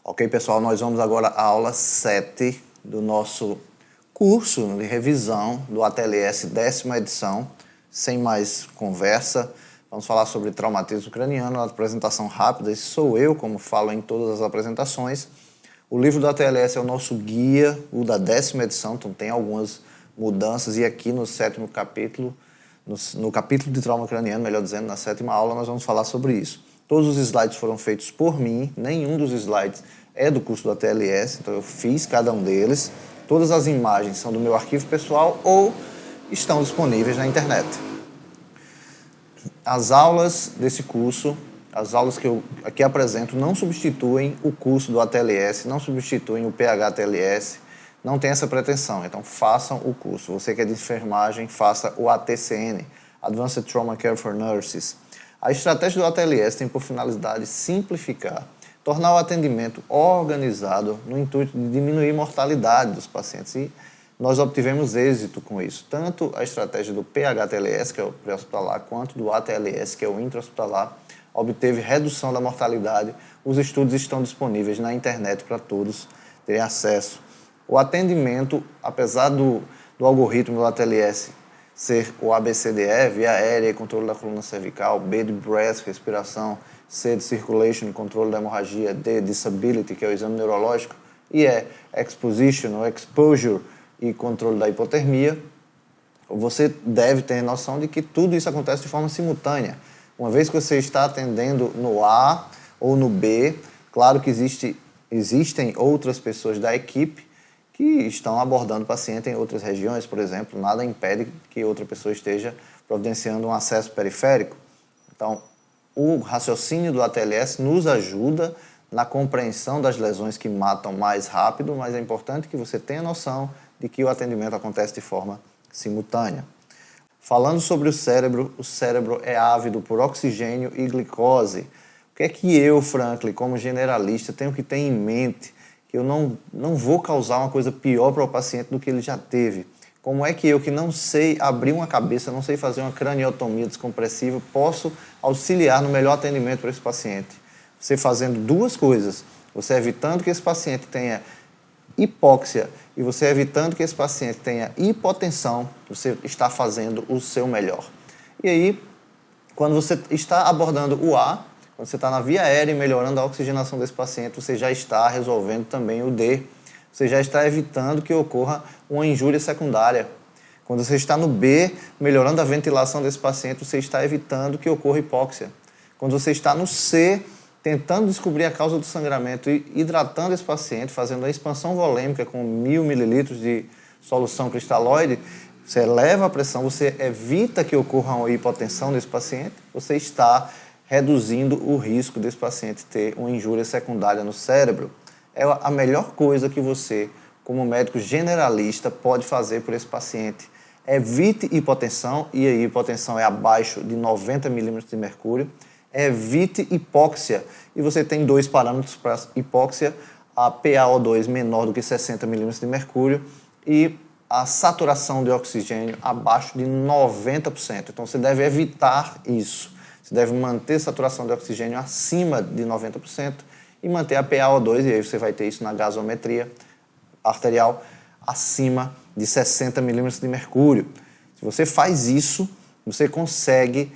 Ok, pessoal, nós vamos agora à aula 7 do nosso curso de revisão do ATLS 10ª edição. Sem mais conversa, vamos falar sobre traumatismo craniano, uma apresentação rápida. Esse sou eu, como falo em todas as apresentações. O livro do ATLS é o nosso guia, o da 10ª edição, então tem algumas mudanças. E aqui no 7º capítulo, no capítulo de trauma craniano, melhor dizendo, na 7ª aula, nós vamos falar sobre isso. Todos os slides foram feitos por mim, nenhum dos slides é do curso do ATLS, então eu fiz cada um deles. Todas as imagens são do meu arquivo pessoal ou estão disponíveis na internet. As aulas desse curso, as aulas que eu aqui apresento, não substituem o curso do ATLS, não substituem o PH-ATLS, não tem essa pretensão, então façam o curso. Você que é de enfermagem, faça o ATCN, Advanced Trauma Care for Nurses. A estratégia do ATLS tem por finalidade simplificar, tornar o atendimento organizado no intuito de diminuir a mortalidade dos pacientes. E nós obtivemos êxito com isso. Tanto a estratégia do PH-ATLS, que é o pré-hospitalar, quanto do ATLS, que é o intra-hospitalar, obteve redução da mortalidade. Os estudos estão disponíveis na internet para todos terem acesso. O atendimento, apesar do algoritmo do ATLS ser o ABCDE, via aérea e controle da coluna cervical, B de breath, respiração, C de circulation, controle da hemorragia, D de disability, que é o exame neurológico, e exposition ou exposure e controle da hipotermia, você deve ter noção de que tudo isso acontece de forma simultânea. Uma vez que você está atendendo no A ou no B, claro que existem outras pessoas da equipe que estão abordando o paciente em outras regiões, por exemplo, nada impede que outra pessoa esteja providenciando um acesso periférico. Então, o raciocínio do ATLS nos ajuda na compreensão das lesões que matam mais rápido, mas é importante que você tenha noção de que o atendimento acontece de forma simultânea. Falando sobre o cérebro é ávido por oxigênio e glicose. O que é que eu, Franklin, como generalista, tenho que ter em mente? Que eu não vou causar uma coisa pior para o paciente do que ele já teve. Como é que eu, que não sei abrir uma cabeça, não sei fazer uma craniotomia descompressiva, posso auxiliar no melhor atendimento para esse paciente? Você fazendo duas coisas, você evitando que esse paciente tenha hipóxia e você evitando que esse paciente tenha hipotensão, você está fazendo o seu melhor. E aí, quando você está abordando o A, quando você está na via aérea e melhorando a oxigenação desse paciente, você já está resolvendo também o D. Você já está evitando que ocorra uma injúria secundária. Quando você está no B, melhorando a ventilação desse paciente, você está evitando que ocorra hipóxia. Quando você está no C, tentando descobrir a causa do sangramento e hidratando esse paciente, fazendo a expansão volêmica com 1000 ml de solução cristalóide, você eleva a pressão, você evita que ocorra uma hipotensão desse paciente, você está reduzindo o risco desse paciente ter uma injúria secundária no cérebro. É a melhor coisa que você, como médico generalista, pode fazer por esse paciente. Evite hipotensão, e a hipotensão é abaixo de 90 milímetros de mercúrio. Evite hipóxia, e você tem dois parâmetros para hipóxia, a PaO2 menor do que 60 milímetros de mercúrio e a saturação de oxigênio abaixo de 90%. Então você deve evitar isso. Você deve manter a saturação de oxigênio acima de 90% e manter a PaO2, e aí você vai ter isso na gasometria arterial, acima de 60 milímetros de mercúrio. Se você faz isso, você consegue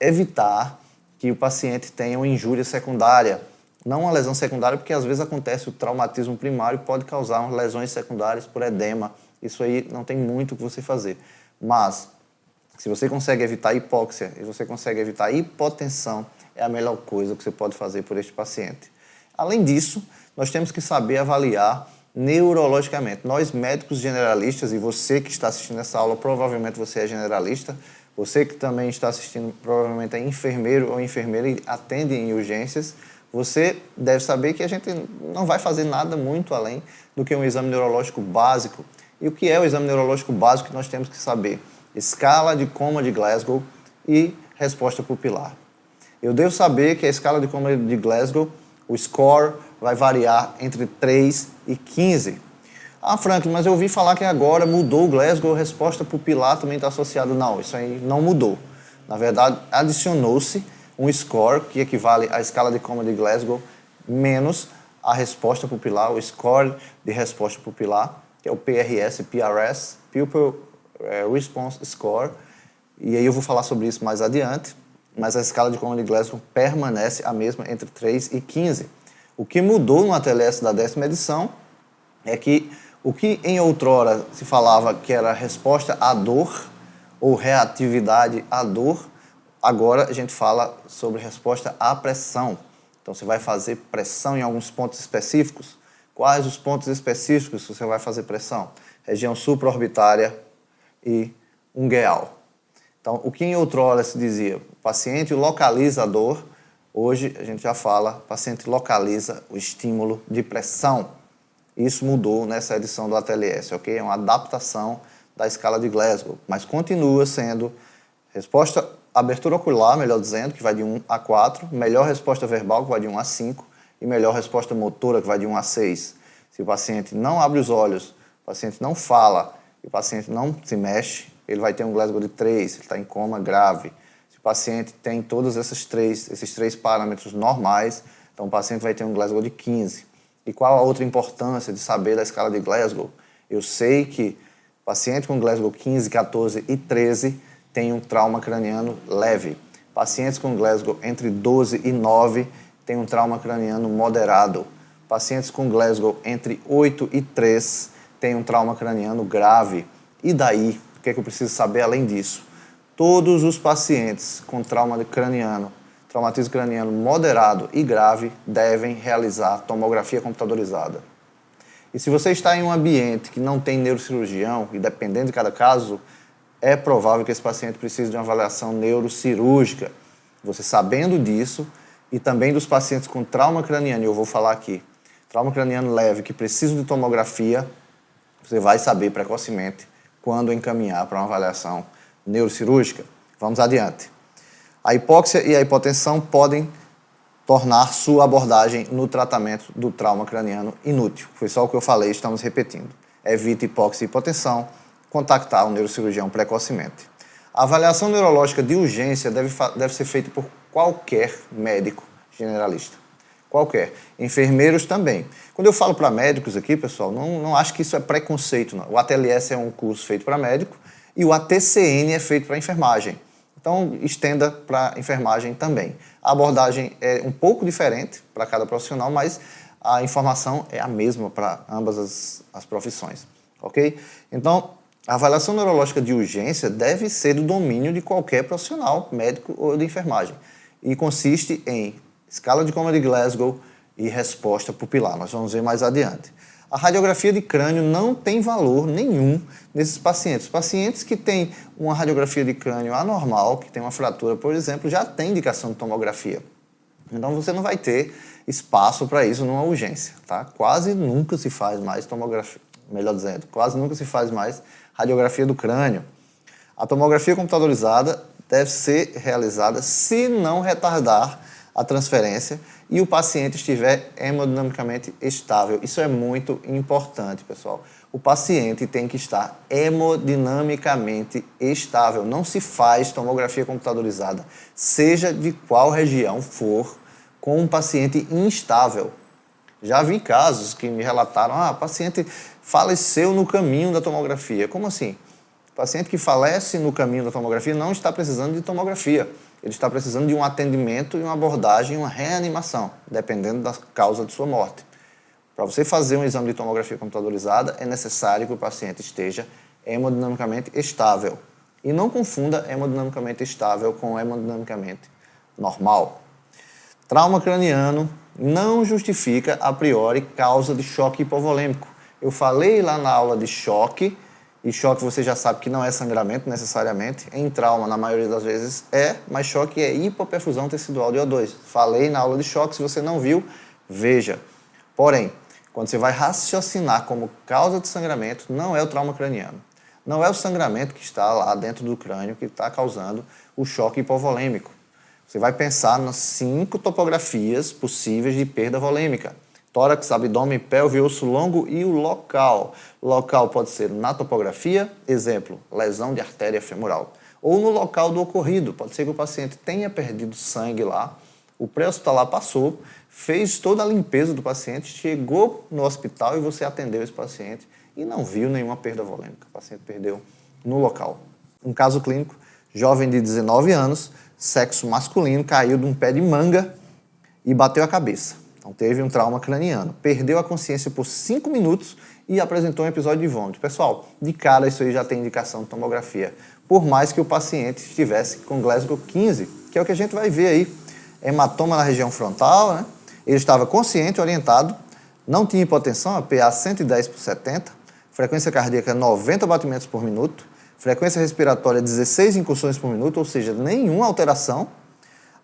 evitar que o paciente tenha uma injúria secundária. Não uma lesão secundária, porque às vezes acontece o traumatismo primário e pode causar umas lesões secundárias por edema. Isso aí não tem muito o que você fazer. Mas se você consegue evitar hipóxia e você consegue evitar hipotensão, é a melhor coisa que você pode fazer por este paciente. Além disso, nós temos que saber avaliar neurologicamente. Nós, médicos generalistas, e você que está assistindo essa aula, provavelmente você é generalista, você que também está assistindo, provavelmente é enfermeiro ou enfermeira e atende em urgências, você deve saber que a gente não vai fazer nada muito além do que um exame neurológico básico. E o que é o exame neurológico básico que nós temos que saber? Escala de Coma de Glasgow e resposta pupilar. Eu devo saber que a escala de Coma de Glasgow, o score vai variar entre 3 e 15. Ah, Franklin, mas eu ouvi falar que agora mudou o Glasgow, a resposta pupilar também está associada. Não, isso aí não mudou. Na verdade, adicionou-se um score que equivale à escala de Coma de Glasgow menos a resposta pupilar, o score de resposta pupilar, que é o PRS, Pupil Response Score, e aí eu vou falar sobre isso mais adiante, mas a escala de Cohen-Glasgow permanece a mesma entre 3 e 15. O que mudou no ATLS da 10ª edição é que o que em outrora se falava que era resposta à dor ou reatividade à dor, agora a gente fala sobre resposta à pressão. Então você vai fazer pressão em alguns pontos específicos. Quais os pontos específicos que você vai fazer pressão? Região supraorbitária e ungueal. Então, o que em outrora se dizia, o paciente localiza a dor, hoje a gente já fala, o paciente localiza o estímulo de pressão. Isso mudou nessa edição do ATLS, ok? É uma adaptação da escala de Glasgow, mas continua sendo resposta, abertura ocular, melhor dizendo, que vai de 1 a 4, melhor resposta verbal, que vai de 1 a 5, e melhor resposta motora, que vai de 1 a 6. Se o paciente não abre os olhos, o paciente não fala, e o paciente não se mexe, ele vai ter um Glasgow de 3, ele está em coma grave. Se o paciente tem todos esses três parâmetros normais, então o paciente vai ter um Glasgow de 15. E qual a outra importância de saber da escala de Glasgow? Eu sei que o paciente com Glasgow 15, 14 e 13 tem um trauma craniano leve. Pacientes com Glasgow entre 12 e 9 têm um trauma craniano moderado. Pacientes com Glasgow entre 8 e 3 têm um trauma craniano grave. E daí? O que é que eu preciso saber além disso? Todos os pacientes com traumatismo craniano moderado e grave devem realizar tomografia computadorizada. E se você está em um ambiente que não tem neurocirurgião, e dependendo de cada caso, é provável que esse paciente precise de uma avaliação neurocirúrgica. Você sabendo disso, e também dos pacientes com trauma craniano, e eu vou falar aqui, trauma craniano leve que precisam de tomografia, você vai saber precocemente quando encaminhar para uma avaliação neurocirúrgica. Vamos adiante. A hipóxia e a hipotensão podem tornar sua abordagem no tratamento do trauma craniano inútil. Foi só o que eu falei, estamos repetindo. Evite hipóxia e hipotensão, contactar o neurocirurgião precocemente. A avaliação neurológica de urgência deve ser feita por qualquer médico generalista. Qualquer. Enfermeiros também. Quando eu falo para médicos aqui, pessoal, não acho que isso é preconceito, não. O ATLS é um curso feito para médico e o ATCN é feito para enfermagem. Então, estenda para enfermagem também. A abordagem é um pouco diferente para cada profissional, mas a informação é a mesma para ambas as profissões, ok? Então, a avaliação neurológica de urgência deve ser do domínio de qualquer profissional, médico ou de enfermagem, e consiste em escala de Cohen-Glasgow e resposta pupilar. Nós vamos ver mais adiante. A radiografia de crânio não tem valor nenhum nesses pacientes. Pacientes que têm uma radiografia de crânio anormal, que tem uma fratura, por exemplo, já tem indicação de tomografia. Então você não vai ter espaço para isso numa urgência, tá? Quase nunca se faz mais tomografia, melhor dizendo, quase nunca se faz mais radiografia do crânio. A tomografia computadorizada deve ser realizada se não retardar a transferência e o paciente estiver hemodinamicamente estável. Isso é muito importante, pessoal. O paciente tem que estar hemodinamicamente estável. Não se faz tomografia computadorizada, seja de qual região for, com um paciente instável. Já vi casos que me relataram, o paciente faleceu no caminho da tomografia. Como assim? O paciente que falece no caminho da tomografia não está precisando de tomografia. Ele está precisando de um atendimento e uma abordagem, uma reanimação, dependendo da causa de sua morte. Para você fazer um exame de tomografia computadorizada, é necessário que o paciente esteja hemodinamicamente estável. E não confunda hemodinamicamente estável com hemodinamicamente normal. Trauma craniano não justifica, a priori, causa de choque hipovolêmico. Eu falei lá na aula de choque, e choque você já sabe que não é sangramento necessariamente. Em trauma, na maioria das vezes, mas choque é hipoperfusão tecidual de O2. Falei na aula de choque, se você não viu, veja. Porém, quando você vai raciocinar como causa de sangramento, não é o trauma craniano. Não é o sangramento que está lá dentro do crânio que está causando o choque hipovolêmico. Você vai pensar nas 5 topografias possíveis de perda volêmica. Tórax, abdômen, pelve, osso longo e o local. O local pode ser na topografia, exemplo, lesão de artéria femoral. Ou no local do ocorrido. Pode ser que o paciente tenha perdido sangue lá, o pré-hospitalar passou, fez toda a limpeza do paciente, chegou no hospital e você atendeu esse paciente e não viu nenhuma perda volêmica. O paciente perdeu no local. Um caso clínico, jovem de 19 anos, sexo masculino, caiu de um pé de manga e bateu a cabeça. Então teve um trauma craniano. Perdeu a consciência por 5 minutos e apresentou um episódio de vômito. Pessoal, de cara isso aí já tem indicação de tomografia. Por mais que o paciente estivesse com Glasgow 15, que é o que a gente vai ver aí. Hematoma na região frontal, né? Ele estava consciente, orientado, não tinha hipotensão, a PA 110/70, frequência cardíaca 90 batimentos por minuto, frequência respiratória 16 incursões por minuto, ou seja, nenhuma alteração.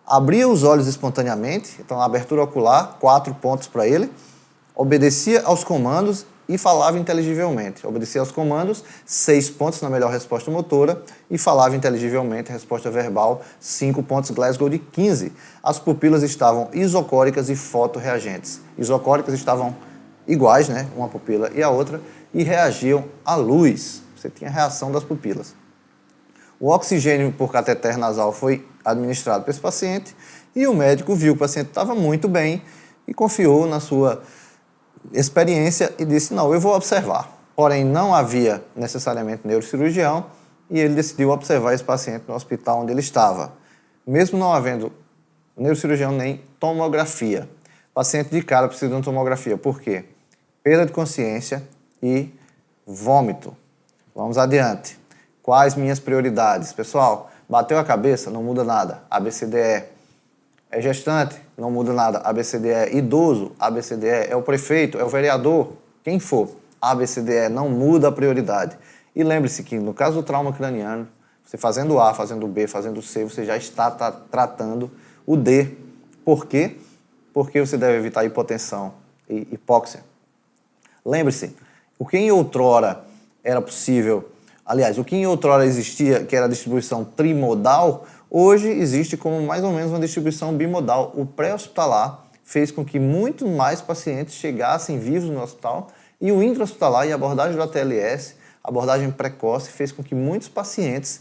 Abria os olhos espontaneamente, então a abertura ocular, 4 pontos para ele, obedecia aos comandos e falava inteligivelmente. Obedecia aos comandos, 6 pontos na melhor resposta motora e falava inteligivelmente, resposta verbal, 5 pontos, Glasgow de 15. As pupilas estavam isocóricas e fotorreagentes. Isocóricas estavam iguais, né, uma pupila e a outra, e reagiam à luz. Você tinha reação das pupilas. O oxigênio por cateter nasal foi administrado para esse paciente e o médico viu que o paciente estava muito bem e confiou na sua experiência e disse, não, eu vou observar. Porém, não havia necessariamente neurocirurgião e ele decidiu observar esse paciente no hospital onde ele estava. Mesmo não havendo neurocirurgião nem tomografia. O paciente de cara precisa de uma tomografia. Por quê? Perda de consciência e vômito. Vamos adiante. Quais minhas prioridades? Pessoal, bateu a cabeça, não muda nada. ABCDE. É gestante, não muda nada, ABCDE. Idoso, ABCDE. É o prefeito, é o vereador, quem for, ABCDE, não muda a prioridade. E lembre-se que no caso do trauma craniano, você fazendo A, fazendo B, fazendo C, você já está tratando o D. Por quê? Porque você deve evitar hipotensão e hipóxia. Lembre-se, o que em outrora era possível, aliás, o que em outrora existia, que era a distribuição trimodal, hoje existe como mais ou menos uma distribuição bimodal. O pré-hospitalar fez com que muito mais pacientes chegassem vivos no hospital e o intra-hospitalar e a abordagem do ATLS, a abordagem precoce, fez com que muitos pacientes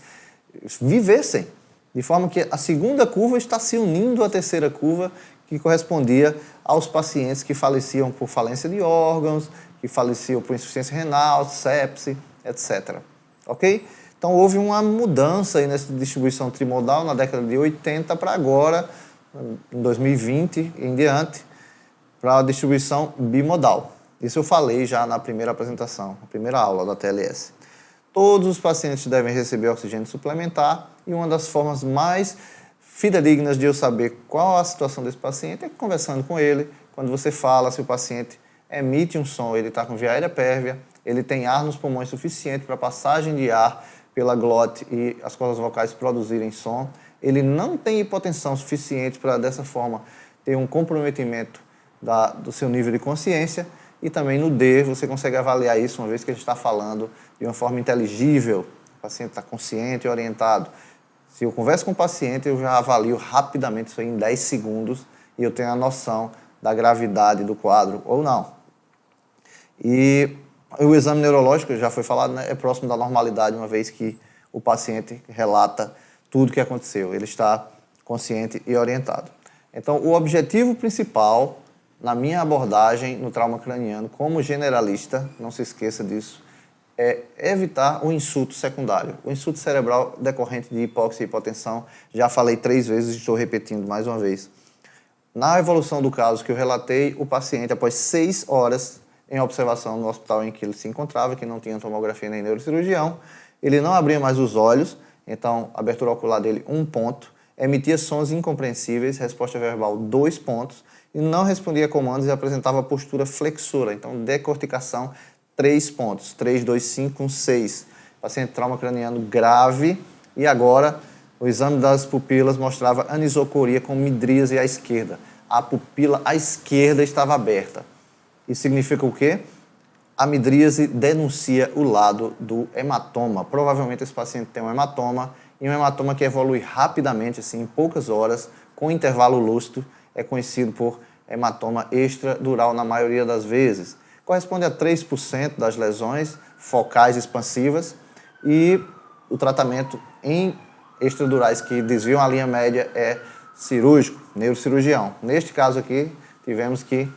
vivessem. De forma que a segunda curva está se unindo à terceira curva, que correspondia aos pacientes que faleciam por falência de órgãos, que faleciam por insuficiência renal, sepse, etc. Ok? Então, houve uma mudança aí nessa distribuição trimodal na década de 80 para agora, em 2020 em diante, para a distribuição bimodal. Isso eu falei já na primeira apresentação, na primeira aula da TLS. Todos os pacientes devem receber oxigênio suplementar e uma das formas mais fidedignas de eu saber qual a situação desse paciente é conversando com ele. Quando você fala se o paciente emite um som, ele está com via aérea pérvia, ele tem ar nos pulmões suficiente para passagem de ar pela glote e as cordas vocais produzirem som. Ele não tem hipotensão suficiente para, dessa forma, ter um comprometimento do seu nível de consciência. E também no D, você consegue avaliar isso uma vez que ele está falando de uma forma inteligível. O paciente está consciente e orientado. Se eu converso com o paciente, eu já avalio rapidamente isso aí em 10 segundos e eu tenho a noção da gravidade do quadro ou não. E o exame neurológico, já foi falado, né, é próximo da normalidade, uma vez que o paciente relata tudo o que aconteceu. Ele está consciente e orientado. Então, o objetivo principal, na minha abordagem no trauma craniano, como generalista, não se esqueça disso, é evitar o insulto secundário. O insulto cerebral decorrente de hipóxia e hipotensão, já falei 3 vezes e estou repetindo mais uma vez. Na evolução do caso que eu relatei, o paciente, após 6 horas em observação no hospital em que ele se encontrava, que não tinha tomografia nem neurocirurgião, ele não abria mais os olhos, então a abertura ocular dele 1 ponto, emitia sons incompreensíveis, resposta verbal 2 pontos, e não respondia a comandos e apresentava postura flexora, então decorticação 3 pontos, 3, 2, 5, 1, 6. Paciente trauma craniano grave, e agora o exame das pupilas mostrava anisocoria com midríase à esquerda. A pupila à esquerda estava aberta. Isso significa o quê? A midríase denuncia o lado do hematoma. Provavelmente esse paciente tem um hematoma, e um hematoma que evolui rapidamente, assim, em poucas horas, com intervalo lúcido, é conhecido por hematoma extradural na maioria das vezes. Corresponde a 3% das lesões focais expansivas e o tratamento em extradurais que desviam a linha média é cirúrgico, neurocirurgião. Neste caso aqui, tivemos que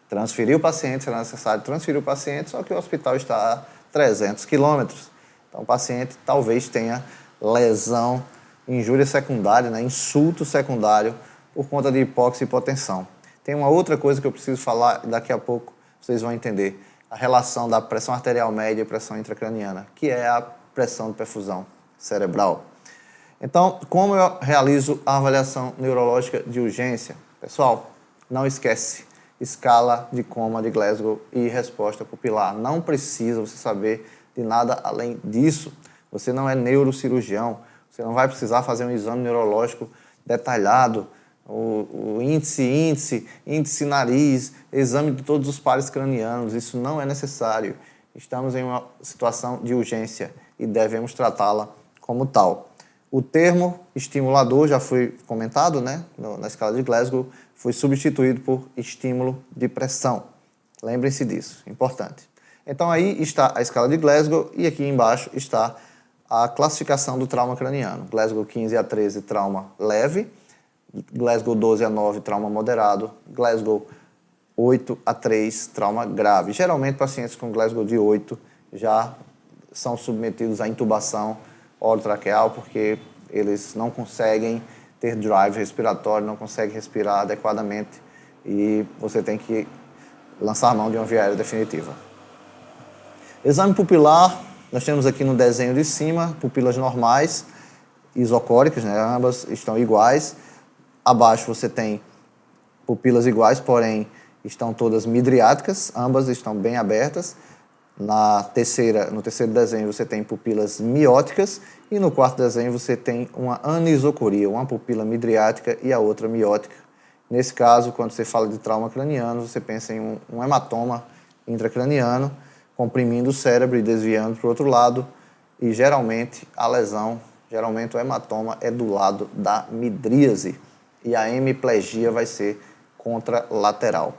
transferir o paciente, será necessário transferir o paciente, só que o hospital está a 300 quilômetros. Então, o paciente talvez tenha lesão, injúria secundária, né, insulto secundário, por conta de hipóxia e hipotensão. Tem uma outra coisa que eu preciso falar, daqui a pouco vocês vão entender, a relação da pressão arterial média e pressão intracraniana, que é a pressão de perfusão cerebral. Então, como eu realizo a avaliação neurológica de urgência? Pessoal, não esquece, escala de coma de Glasgow e resposta pupilar. Não precisa você saber de nada além disso. Você não é neurocirurgião, você não vai precisar fazer um exame neurológico detalhado, o índice nariz, exame de todos os pares cranianos, isso não é necessário. Estamos em uma situação de urgência e devemos tratá-la como tal. O termo estimulador já foi comentado, né, na escala de Glasgow, foi substituído por estímulo de pressão. Lembrem-se disso, importante. Então aí está a escala de Glasgow e aqui embaixo está a classificação do trauma craniano. Glasgow 15 a 13, trauma leve. Glasgow 12 a 9, trauma moderado. Glasgow 8 a 3, trauma grave. Geralmente, pacientes com Glasgow de 8 já são submetidos à intubação orotraqueal porque eles não conseguem ter drive respiratório, não conseguem respirar adequadamente e você tem que lançar a mão de uma via aérea definitiva. Exame pupilar, nós temos aqui no desenho de cima, pupilas normais, isocóricas, né? Ambas estão iguais. Abaixo você tem pupilas iguais, porém estão todas midriáticas, ambas estão bem abertas. No terceiro desenho você tem pupilas mióticas e no quarto desenho você tem uma anisocoria, uma pupila midriática e a outra miótica. Nesse caso, quando você fala de trauma craniano, você pensa em um hematoma intracraniano, comprimindo o cérebro e desviando para o outro lado, e geralmente a lesão, geralmente o hematoma é do lado da midríase, e a hemiplegia vai ser contralateral.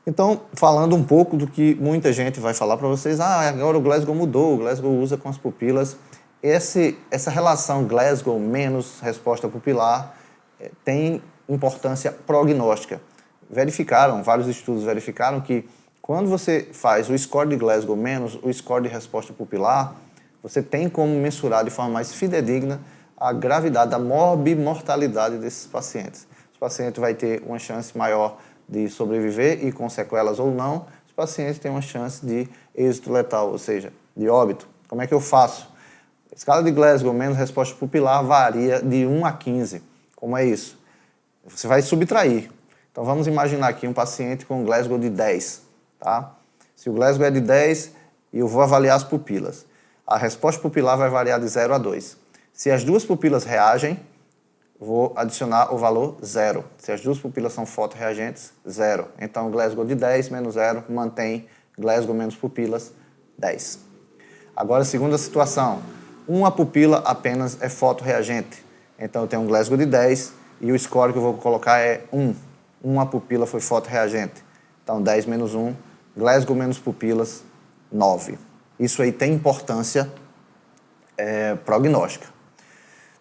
Então, falando um pouco do que muita gente vai falar para vocês, agora o Glasgow mudou, o Glasgow usa com as pupilas. Essa relação Glasgow menos resposta pupilar tem importância prognóstica. Vários estudos verificaram que quando você faz o score de Glasgow menos o score de resposta pupilar, você tem como mensurar de forma mais fidedigna a gravidade da morbimortalidade desses pacientes. O paciente vai ter uma chance maior de sobreviver e com sequelas ou não, os pacientes têm uma chance de êxito letal, ou seja, de óbito. Como é que eu faço? A escala de Glasgow menos resposta pupilar varia de 1 a 15. Como é isso? Você vai subtrair. Então vamos imaginar aqui um paciente com Glasgow de 10. Tá? Se o Glasgow é de 10, eu vou avaliar as pupilas. A resposta pupilar vai variar de 0 a 2. Se as duas pupilas reagem, vou adicionar o valor 0. Se as duas pupilas são fotorreagentes, 0. Então, Glasgow de 10 menos 0 mantém Glasgow menos pupilas, 10. Agora, segunda situação. Uma pupila apenas é fotorreagente. Então, eu tenho um Glasgow de 10 e o score que eu vou colocar é 1. Uma pupila foi fotorreagente. Então, 10 menos 1, Glasgow menos pupilas, 9. Isso aí tem importância prognóstica.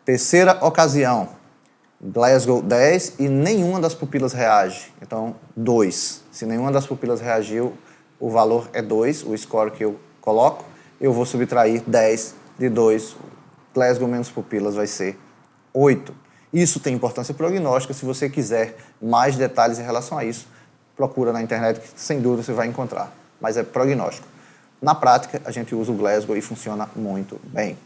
Terceira ocasião, Glasgow 10 e nenhuma das pupilas reage. Então, 2. Se nenhuma das pupilas reagiu, o valor é 2, o score que eu coloco. Eu vou subtrair 10 de 2. Glasgow menos pupilas vai ser 8. Isso tem importância prognóstica. Se você quiser mais detalhes em relação a isso, procura na internet, que sem dúvida você vai encontrar. Mas é prognóstico. Na prática, a gente usa o Glasgow e funciona muito bem.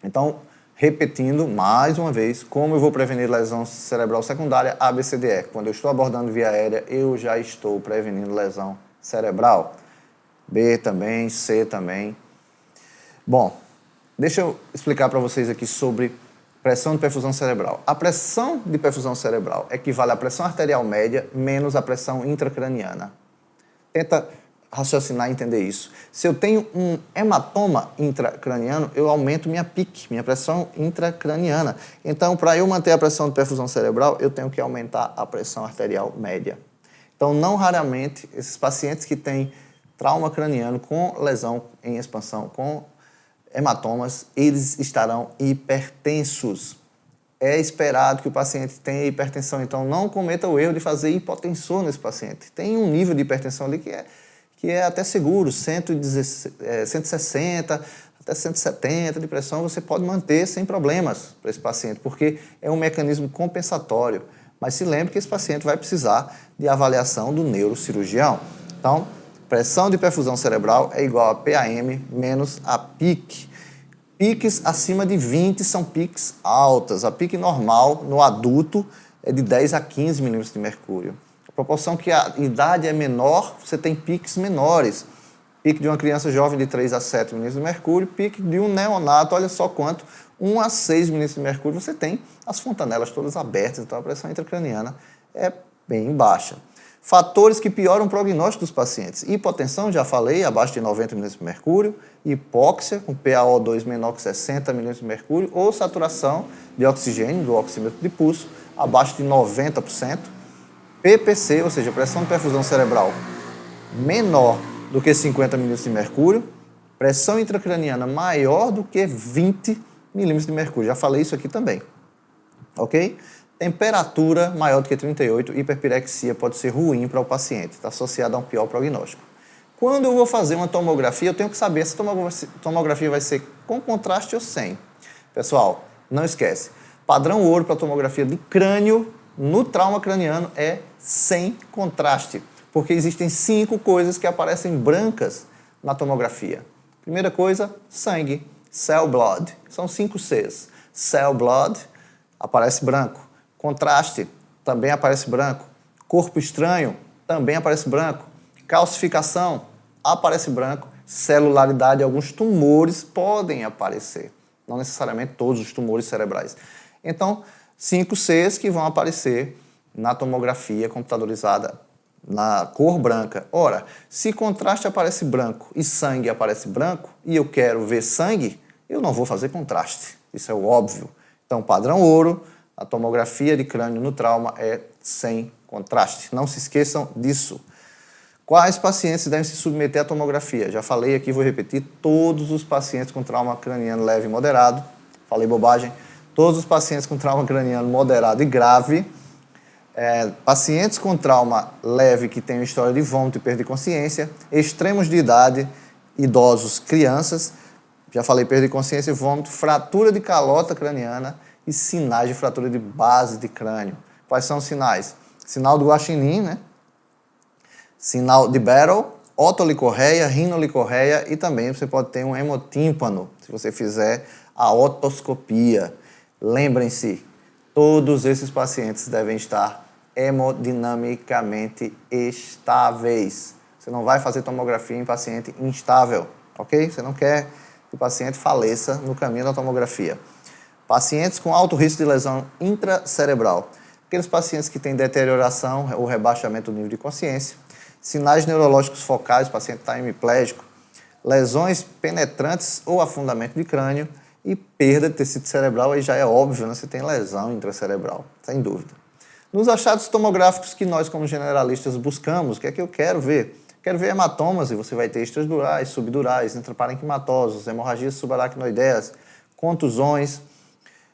Então, repetindo mais uma vez, como eu vou prevenir lesão cerebral secundária, ABCDE. Quando eu estou abordando via aérea, eu já estou prevenindo lesão cerebral. B também, C também. Bom, deixa eu explicar para vocês aqui sobre pressão de perfusão cerebral. A pressão de perfusão cerebral equivale à pressão arterial média menos a pressão intracraniana. Tenta raciocinar e entender isso. Se eu tenho um hematoma intracraniano, eu aumento minha PIC, minha pressão intracraniana. Então, para eu manter a pressão de perfusão cerebral, eu tenho que aumentar a pressão arterial média. Então, não raramente, esses pacientes que têm trauma craniano com lesão em expansão, com hematomas, eles estarão hipertensos. é esperado que o paciente tenha hipertensão, então não cometa o erro de fazer hipotensor nesse paciente. Tem um nível de hipertensão ali que é até seguro, 160, até 170 de pressão você pode manter sem problemas para esse paciente, porque é um mecanismo compensatório. Mas se lembre que esse paciente vai precisar de avaliação do neurocirurgião. Então, pressão de perfusão cerebral é igual a PAM menos a PIC. Piques acima de 20 são piques altas. A pique normal no adulto é de 10 a 15 milímetros de mercúrio. A proporção que a idade é menor, você tem piques menores. Pique de uma criança jovem de 3 a 7 milímetros de mercúrio, pique de um neonato, olha só quanto, 1 a 6 milímetros de mercúrio, você tem as fontanelas todas abertas, então a pressão intracraniana é bem baixa. Fatores que pioram o prognóstico dos pacientes. Hipotensão, já falei, abaixo de 90 milímetros de mercúrio. Hipóxia, com PaO2 menor que 60 milímetros de mercúrio. Ou saturação de oxigênio, do oxímetro de pulso, abaixo de 90%. PPC, ou seja, pressão de perfusão cerebral, menor do que 50 milímetros de mercúrio. Pressão intracraniana maior do que 20 milímetros de mercúrio. Já falei isso aqui também. Ok? Temperatura maior do que 38, hiperpirexia pode ser ruim para o paciente, está associada a um pior prognóstico. Quando eu vou fazer uma tomografia, eu tenho que saber se a tomografia vai ser com contraste ou sem. Pessoal, não esquece, padrão ouro para tomografia de crânio no trauma craniano é sem contraste, porque existem 5 coisas que aparecem brancas na tomografia. Primeira coisa, sangue, cell blood, são 5 Cs. Cell blood aparece branco. Contraste, também aparece branco. Corpo estranho, também aparece branco. Calcificação, aparece branco. Celularidade, alguns tumores podem aparecer. Não necessariamente todos os tumores cerebrais. Então, 5 Cs que vão aparecer na tomografia computadorizada na cor branca. Ora, se contraste aparece branco e sangue aparece branco, e eu quero ver sangue, eu não vou fazer contraste. Isso é o óbvio. Então, padrão ouro, a tomografia de crânio no trauma é sem contraste. Não se esqueçam disso. Quais pacientes devem se submeter à tomografia? Já falei aqui, vou repetir. Todos os pacientes com trauma craniano leve e moderado. Falei bobagem. Todos os pacientes com trauma craniano moderado e grave. Pacientes com trauma leve que têm história de vômito e perda de consciência. Extremos de idade, idosos, crianças. Já falei perda de consciência e vômito. Fratura de calota craniana e sinais de fratura de base de crânio. Quais são os sinais? Sinal do Guaxinim, né? Sinal de Barrow, otolicorreia, rinolicorreia e também você pode ter um hemotímpano, se você fizer a otoscopia. Lembrem-se, todos esses pacientes devem estar hemodinamicamente estáveis. Você não vai fazer tomografia em paciente instável, ok? Você não quer que o paciente faleça no caminho da tomografia. Pacientes com alto risco de lesão intracerebral. Aqueles pacientes que têm deterioração ou rebaixamento do nível de consciência. Sinais neurológicos focais, o paciente está hemiplégico. Lesões penetrantes ou afundamento de crânio. E perda de tecido cerebral, aí já é óbvio, né? Você tem lesão intracerebral, sem dúvida. Nos achados tomográficos que nós, como generalistas, buscamos, o que é que eu quero ver? Quero ver hematomas, e você vai ter extradurais, subdurais, intraparenquimatosos, hemorragias subaracnoideias, contusões.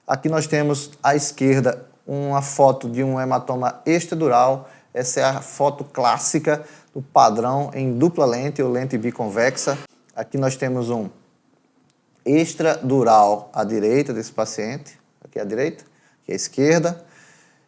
Aqui nós temos à esquerda uma foto de um hematoma extradural. Essa é a foto clássica do padrão em dupla lente ou lente biconvexa. Aqui nós temos um extradural à direita desse paciente. Aqui à direita, aqui à esquerda.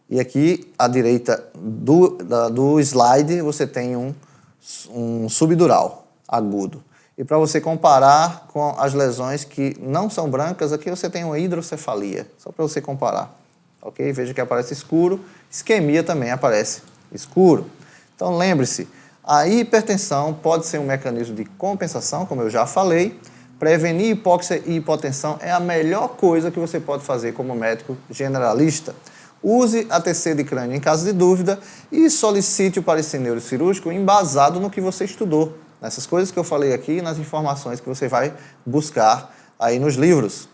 E aqui à direita do slide você tem um subdural agudo. E para você comparar com as lesões que não são brancas, aqui você tem uma hidrocefalia, só para você comparar. Ok? Veja que aparece escuro, isquemia também aparece escuro. Então lembre-se, a hipertensão pode ser um mecanismo de compensação, como eu já falei. Prevenir hipóxia e hipotensão é a melhor coisa que você pode fazer como médico generalista. Use a TC de crânio em caso de dúvida e solicite o parecer neurocirúrgico embasado no que você estudou, nessas coisas que eu falei aqui e nas informações que você vai buscar aí nos livros.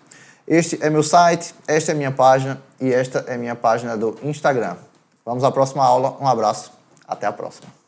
Este é meu site, esta é minha página e esta é minha página do Instagram. Vamos à próxima aula. Um abraço. Até a próxima.